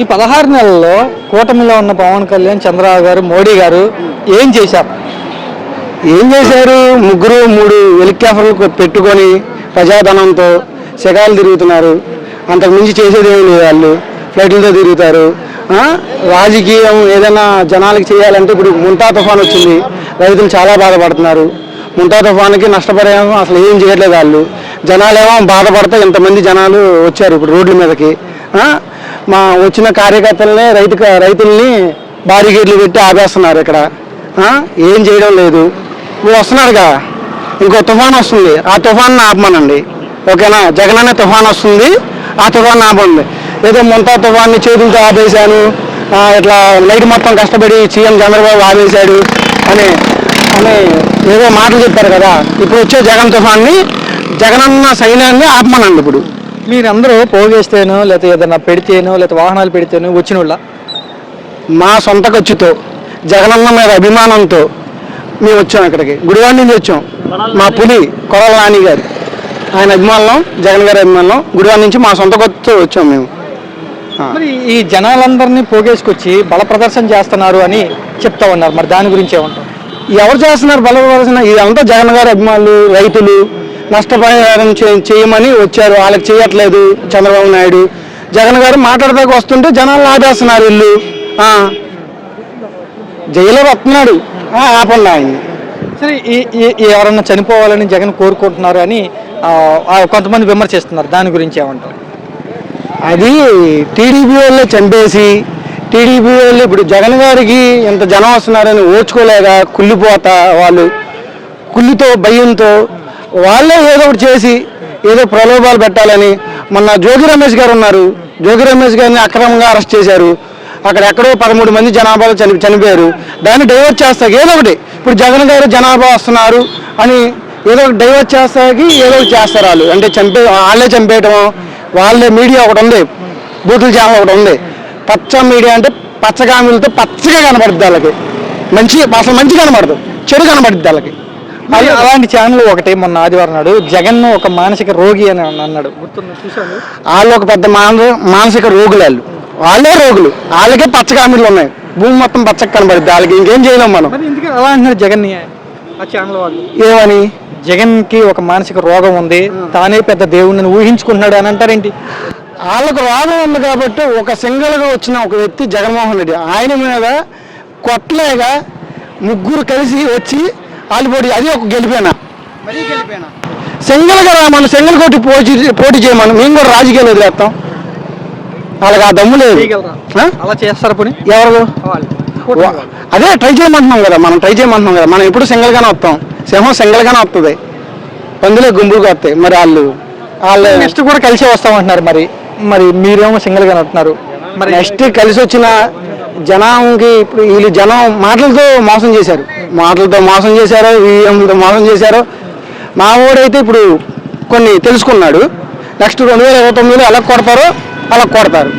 ఈ 16 నెలల్లో కూటమిలో ఉన్న పవన్ కళ్యాణ్, చంద్రబాబు గారు, మోడీ గారు ఏం చేశారు? ముగ్గురు 3 హెలికాప్టర్లు పెట్టుకొని ప్రజాధనంతో శకాలు తిరుగుతున్నారు. అంతకుమించి చేసేది ఏమి లేదు. వాళ్ళు ఫ్లైట్లతో తిరుగుతారు. రాజకీయం ఏదైనా జనాలకి చేయాలంటే ఇప్పుడు ముంతా తుఫాన్ వచ్చింది, రైతులు చాలా బాధపడుతున్నారు. ముంతా తుఫాన్కి నష్టపరిహారం అసలు ఏం చేయట్లేదు. వాళ్ళు జనాలేమో బాధపడితే ఇంతమంది జనాలు వచ్చారు ఇప్పుడు రోడ్ల మీదకి. మా వచ్చిన కార్యకర్తలనే రైతుల్ని బారిగేట్లు పెట్టి ఆపేస్తున్నారు. ఇక్కడ ఏం చేయడం లేదు. ఇప్పుడు వస్తున్నారుగా, ఇంకో తుఫాన్ వస్తుంది, ఆ తుఫాన్ని ఆపమనండి. ఓకేనా? జగన్ అనే తుఫాన్ వస్తుంది, ఆ తుఫాన్ ఆపండి. ఏదో ముంతా తుఫాన్ని చేతులతో ఆపేశాను, ఇట్లా నైట్ మొత్తం కష్టపడి సీఎం చంద్రబాబు ఆపేశాడు అని ఏదో మాటలు చెప్పారు కదా. ఇప్పుడు వచ్చే జగన్ తుఫాన్ని, జగనన్న సైన్యాన్ని ఆపమనండి. ఇప్పుడు మీరందరూ పోగేస్తేనో లేకపోతే ఏదైనా పెడితేనో లేకపోతే వాహనాలు పెడితేనో వచ్చిన వాళ్ళ? మా సొంత ఖర్చుతో, జగనన్న మీద అభిమానంతో మేము వచ్చాం. ఇక్కడికి గుడివాడ నుంచి వచ్చాం. మా పులి కొరల నాని గారు, ఆయన అభిమానం, జగన్ గారి అభిమానం, గుడివాడ నుంచి మా సొంత ఖర్చుతో వచ్చాం మేము. మరి ఈ జనాలందరినీ పోగేసుకొచ్చి బల ప్రదర్శన చేస్తున్నారు అని చెప్తా ఉన్నారు. మరి దాని గురించి ఏమంటారు? ఎవరు చేస్తున్నారు బల ప్రదర్శన? ఇదంతా జగన్ గారి అభిమానులు, రైతులు నష్టపరిహారం చేయమని వచ్చారు. వాళ్ళకి చేయట్లేదు చంద్రబాబు నాయుడు. జగన్ గారు మాట్లాడదాకా వస్తుంటే జనాలు ఆపేస్తున్నారు. ఇల్లు జైల్లో వస్తున్నాడు, ఆపండి ఆయన్ని. సరే, ఎవరన్నా చనిపోవాలని జగన్ కోరుకుంటున్నారు అని కొంతమంది విమర్శిస్తున్నారు. దాని గురించి ఏమంటారు? అది టీడీపీ వాళ్ళే చంపేసి, టీడీపీ వాళ్ళు ఇప్పుడు జగన్ గారికి ఇంత జనం వస్తున్నారని ఓర్చుకోలేక కుళ్ళిపోతా, వాళ్ళు కుళ్ళితో భయంతో వాళ్ళే ఏదో ఒకటి చేసి ఏదో ప్రలోభాలు పెట్టాలని. మొన్న జోగి రమేష్ గారు ఉన్నారు, జోగి రమేష్ గారిని అక్రమంగా అరెస్ట్ చేశారు. అక్కడ ఎక్కడో 13 మంది జనాభాలో చనిపోయారు. దాన్ని డైవర్ట్ చేస్తాకి ఏదో ఒకటి, ఇప్పుడు జగన్ గారు జనాభా వస్తున్నారు అని ఏదో ఒకటి డైవర్ట్ చేస్తాకి ఏదో ఒకటి చేస్తారు వాళ్ళు. అంటే వాళ్ళే చంపేయటం. వాళ్ళే మీడియా ఒకటి ఉంది, బూతుల ఛానల్ ఒకటి ఉంది. పచ్చ మీడియా అంటే పచ్చగామిలతో పచ్చగా కనబడుద్ది వాళ్ళకి. అసలు మంచి కనబడదు, చెడు కనబడుద్ది వాళ్ళకి. అలాంటి ఛానల్ ఒకటి మొన్న ఆదివారం నాడు జగన్ ఒక మానసిక రోగి అని అన్నాడు. వాళ్ళు ఒక పెద్ద మానసిక రోగులు. వాళ్ళే రోగులు, వాళ్ళకే పచ్చగామిలు ఉన్నాయి. భూమి మొత్తం పచ్చగా కనబడుద్ది వాళ్ళకి. ఇంకేం చేయలేం మనం. అలా అంటున్నారు జగన్ ఆ ఛానల్ వాళ్ళు. ఏమని? జగన్ కి ఒక మానసిక రోగం ఉంది, తానే పెద్ద దేవుడిని ఊహించుకుంటున్నాడు అని అంటారేంటి? వాళ్ళకు రోగం ఉంది కాబట్టి ఒక సింగిల్గా వచ్చిన ఒక వ్యక్తి జగన్మోహన్ రెడ్డి, ఆయన మీద కొట్టలేగా ముగ్గురు కలిసి వచ్చి ఆలిపోటీ, అది ఒక గెలిపోయినా సింగిల్గా రామను, సింగిల్ కొట్టి పోటీ చేయమను. మేము కూడా రాజకీయాలు వదిలేస్తాం. వాళ్ళకి ఆ దమ్ము లేదు. అలా చేస్తారు పని ఎవరు? అదే ట్రై చేయమంటున్నాం కదా, మనం ఎప్పుడు సింగిల్గానే వస్తాం. సింహం సింగిల్గానే వస్తుంది, పందులే గుంపులుగా వస్తాయి. మరి వాళ్ళు నెక్స్ట్ కూడా కలిసి వస్తామంటున్నారు. మరి మీరేమో సింగిల్గానే వస్తున్నారు. మరి నెక్స్ట్ కలిసి వచ్చిన జనానికి ఇప్పుడు వీళ్ళు జనం మాటలతో మోసం చేశారు, ఈఎంతో మోసం చేశారు. మా ఊడైతే ఇప్పుడు కొన్ని తెలుసుకున్నాడు. నెక్స్ట్ 2029 ఎలా కొడతారో అలా కొడతారు.